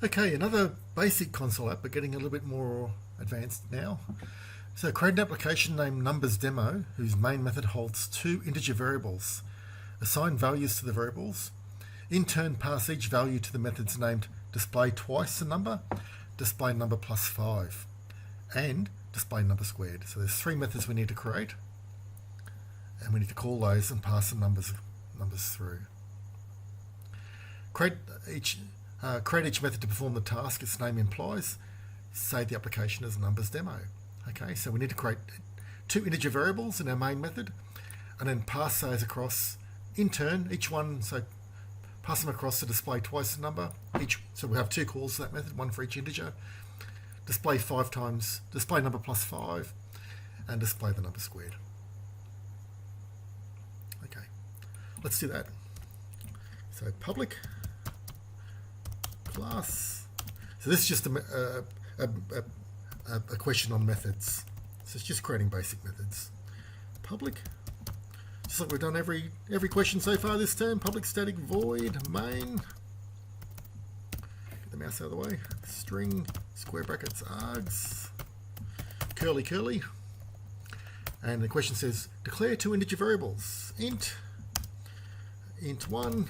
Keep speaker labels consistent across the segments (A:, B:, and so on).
A: Okay, another basic console app, but getting a little bit more advanced now. So create an application named NumbersDemo, whose main method holds two integer variables. Assign values to the variables. In turn, pass each value to the methods named display twice the number, display number plus 5, and display number squared. So there's three methods we need to create, and we need to call those and pass the numbers through. Create each method to perform the task its name implies. Save the application as NumbersDemo. Okay, so we need to create two integer variables in our main method, and then pass those across in turn, each one, so pass them across to display twice the number. So we have two calls to that method, one for each integer. Display 5 times, display number plus 5, and display the number squared. Okay, let's do that. So public class. So this is just a question on methods. So it's just creating basic methods. Public, just like we've done every question so far this term. Public static void main. Get the mouse out of the way. String square brackets args curly curly. And the question says declare two integer variables, int 1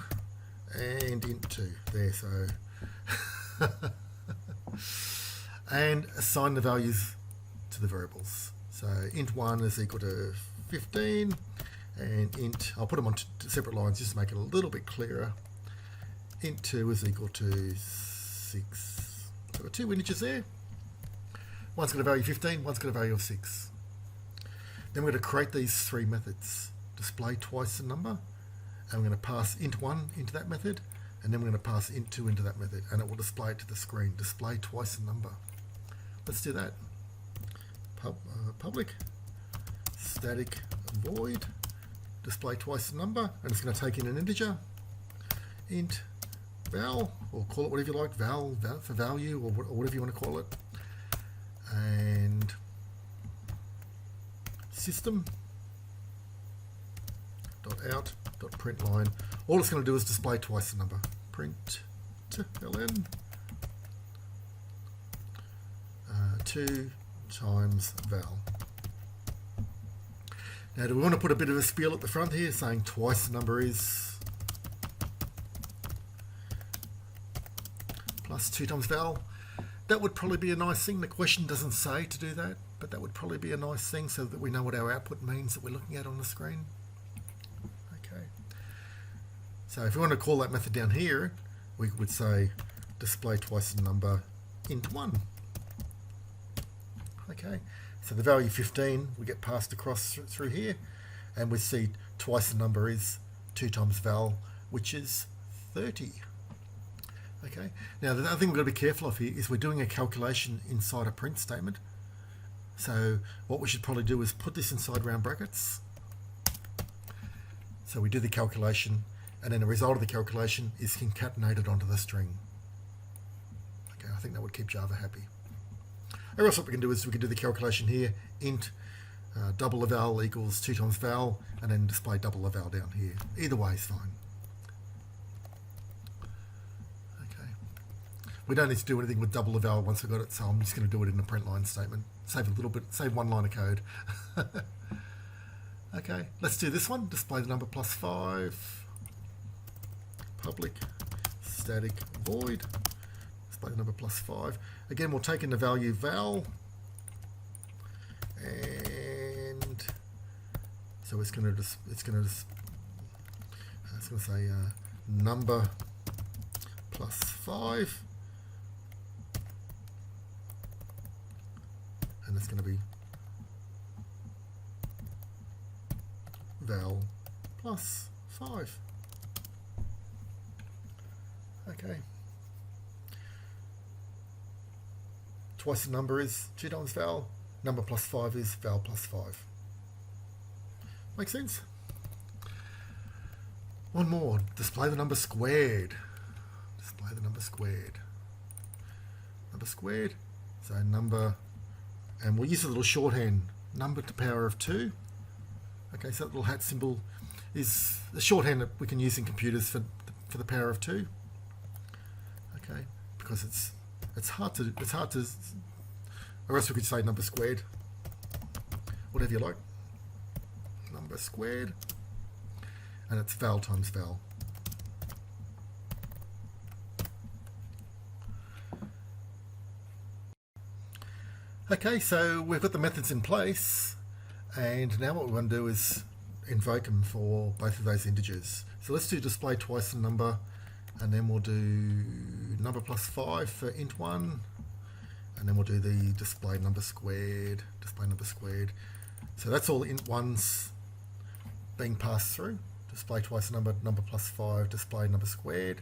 A: and int 2. There, so and assign the values to the variables. So int 1 is equal to 15, and int, I'll put them on separate lines just to make it a little bit clearer. Int 2 is equal to 6. So we've got two integers there. One's got a value of 15, one's got a value of 6. Then we're going to create these three methods. Display twice the number, and we're going to pass int 1 into that method, and then we're going to pass int 2 into that method, and it will display it to the screen. Display twice the number. Let's do that. Public static void display twice the number, and it's going to take in an integer. Int val, or call it whatever you like, val for value, or whatever you want to call it. And system.out.println. All it's going to do is display twice the number. Print ln 2 times val. Now, do we want to put a bit of a spiel at the front here saying twice the number is plus 2 times val? That would probably be a nice thing. The question doesn't say to do that, but that would probably be a nice thing so that we know what our output means that we're looking at on the screen. Okay. So if we want to call that method down here, we would say display twice the number int 1. Okay. So the value 15 we get passed across through here, and we see twice the number is 2 times val, which is 30. Okay. Now the other thing we've got to be careful of here is we're doing a calculation inside a print statement. So what we should probably do is put this inside round brackets. So we do the calculation, and then the result of the calculation is concatenated onto the string. Okay, I think that would keep Java happy. Or else what we can do is we can do the calculation here, int double the val equals 2 times val, and then display double the val down here. Either way is fine. Okay. We don't need to do anything with double the val once we've got it, so I'm just going to do it in a print line statement. Save a little bit, save one line of code. Okay, let's do this one. Display the number plus 5. Public static void. Display the number plus 5. Again, we'll take in the value val, and so it's going to say number plus 5, and it's going to be val plus 5. Okay. Twice the number is 2 times val. Number plus 5 is val plus 5. Make sense? One more. Display the number squared. Display the number squared. Number squared. So number, and we'll use a little shorthand. Number to the power of 2. Okay, so that little hat symbol is the shorthand that we can use in computers for the power of 2. Okay, because it's hard to, or else we could say number squared, whatever you like, number squared, and it's val times val. Okay, so we've got the methods in place, and now what we want to do is invoke them for both of those integers. So let's do display twice the number, and then we'll do number plus 5 for int1, and then we'll do the display number squared, So that's all the int1s being passed through. Display twice the number, number plus 5, display number squared.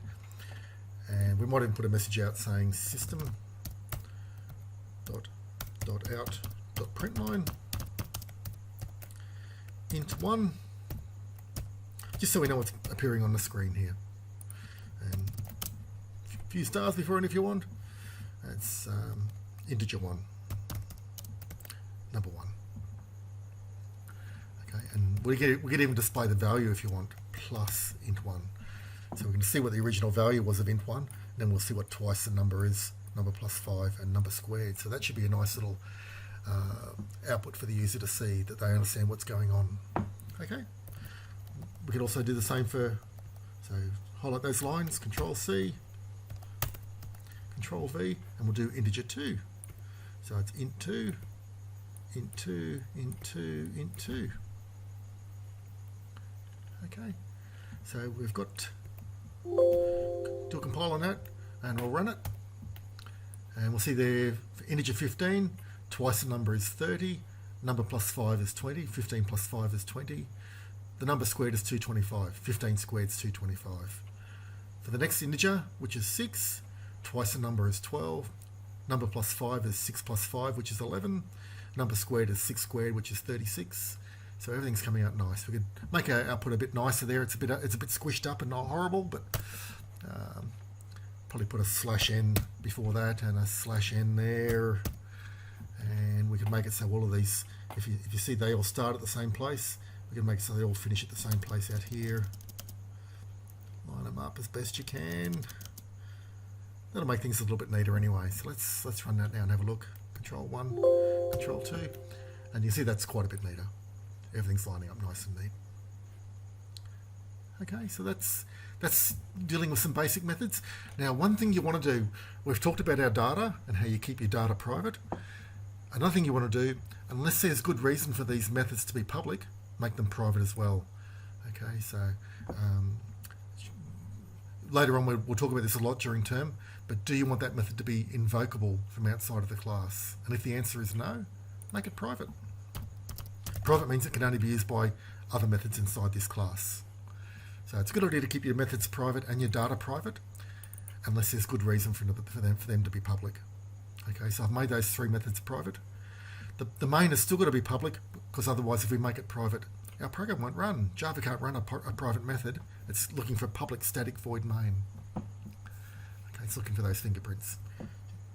A: And we might even put a message out saying system dot out dot println int1, just so we know what's appearing on the screen here. And a few stars before it if you want. That's integer 1, number 1. Okay, and we could even display the value if you want, plus int1. So we can see what the original value was of int1, then we'll see what twice the number is, number plus 5 and number squared. So that should be a nice little output for the user to see that they understand what's going on. Okay, we could also do the same for, so highlight those lines, Control C, Control V, and we'll do integer 2. So it's int2, int2, int2, int2. Okay, so we've got, do a compile on that, and we'll run it. And we'll see there for integer 15, twice the number is 30, number plus 5 is 20, 15 plus 5 is 20, the number squared is 225, 15 squared is 225. For the next integer, which is 6, twice the number is 12, number plus 5 is 6 plus 5, which is 11, number squared is 6 squared, which is 36. So everything's coming out nice. We could make our output a bit nicer there. It's a bit squished up and not horrible, but probably put a /n before that and a /n there, and we could make it so all of these, if you see they all start at the same place, we can make it so they all finish at the same place out here. Line them up as best you can. That'll make things a little bit neater anyway. So let's run that now and have a look. Control 1, Control 2, and you see that's quite a bit neater. Everything's lining up nice and neat. Okay, so that's dealing with some basic methods. Now, one thing you want to do, we've talked about our data and how you keep your data private. Another thing you want to do, unless there's good reason for these methods to be public, make them private as well. Okay, so later on we'll talk about this a lot during term, but do you want that method to be invocable from outside of the class? And if the answer is no, make it private. Private means it can only be used by other methods inside this class. So it's a good idea to keep your methods private and your data private, unless there's good reason for them to be public. Okay, so I've made those 3 methods private. The main has still got to be public, because otherwise if we make it private, our program won't run. Java can't run a private method. It's looking for public static void main. Okay, it's looking for those fingerprints.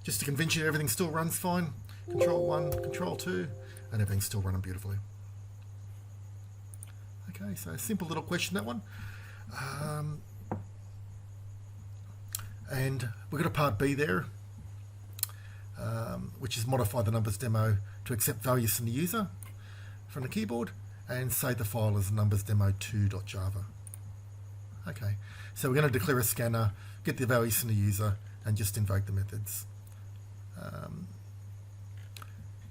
A: Just to convince you everything still runs fine, Control 1, Control 2, and everything's still running beautifully. Okay, so a simple little question, that one. And we've got a part B there, which is modify the NumbersDemo to accept values from the user from the keyboard and save the file as NumbersDemo2.java. Okay, so we're going to declare a scanner, get the values from the user, and just invoke the methods.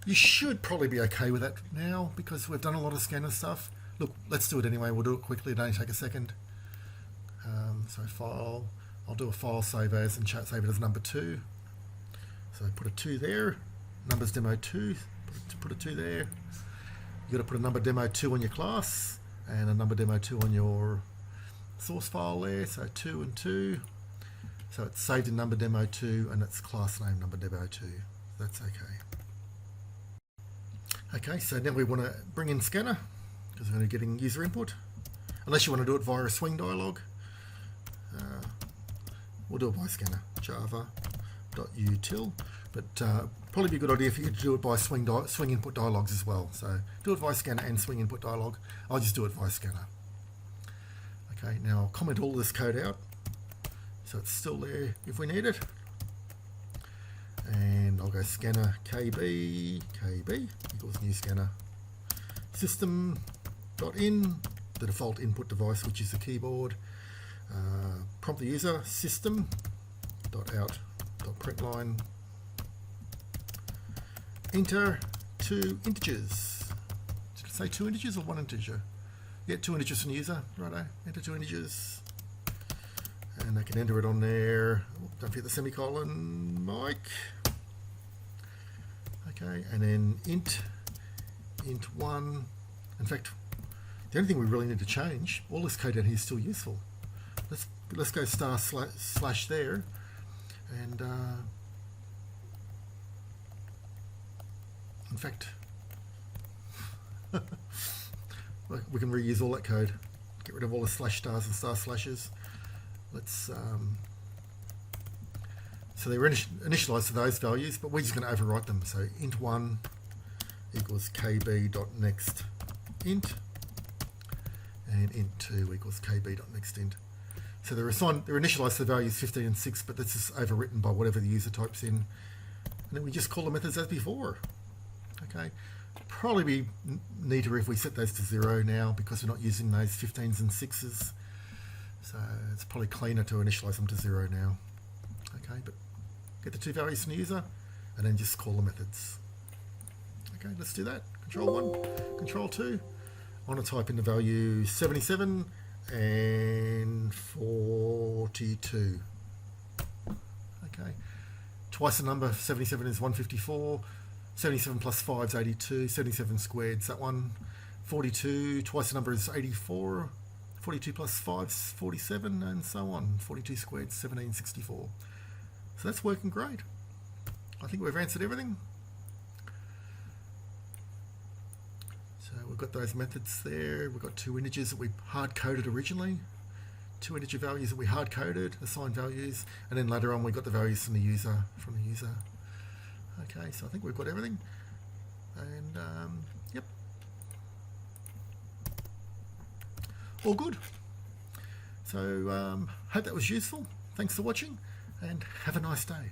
A: You should probably be okay with that now, because we've done a lot of scanner stuff. Look, let's do it anyway. We'll do it quickly. It'll only take a second. So file, I'll do a file save as and save it as number 2. So put a 2 there, NumbersDemo2, put a 2 there. You've got to put a NumbersDemo2 on your class and a NumbersDemo2 on your source file there. So 2 and 2. So it's saved in NumbersDemo2 and its class name NumbersDemo2. That's okay. Okay, so now we want to bring in scanner, because we're going to be getting user input. Unless you want to do it via a swing dialog. We'll do it by scanner, java.util, but probably be a good idea for you to do it by swing input dialogs as well. So do it via scanner and swing input dialog. I'll just do it via scanner. Okay, now I'll comment all this code out, so it's still there if we need it. and I'll go scanner KB equals new scanner system.in, the default input device, which is the keyboard. Prompt the user system.out.println, enter 2 integers. Did it say 2 integers or 1 integer? Yeah, 2 integers from the user. Righto, enter 2 integers. And they can enter it on there. Don't forget the semicolon, Mike. Okay, and then int1. In fact, the only thing we really need to change, all this code down here is still useful. Let's go star slash there, and in fact, we can reuse all that code. Get rid of all the slash stars and star slashes. Let's so they were initialized to those values, but we're just going to overwrite them. So int1 equals kb.next int, and int2 equals kb.next int. So they're initialized to the values 15 and 6, but this is overwritten by whatever the user types in, and then we just call the methods as before. Okay, probably be neater if we set those to 0 now, because we're not using those 15s and 6s. So it's probably cleaner to initialize them to 0 now. Okay, but get the 2 values from the user and then just call the methods. Okay, let's do that. Control 1, Control 2. I want to type in the value 77 and 42. Okay, twice the number 77 is 154. 77 plus 5 is 82. 77 squared is that one. 42, twice the number is 84. 42 plus 5 is 47, and so on. 42 squared is 1764. So that's working great. I think we've answered everything. So we've got those methods there. We've got 2 integers that we hard-coded originally. 2 integer values that we hard-coded, assigned values, and then later on we got the values from the user. Okay, so I think we've got everything. And yep. All good. So hope that was useful. Thanks for watching, and have a nice day.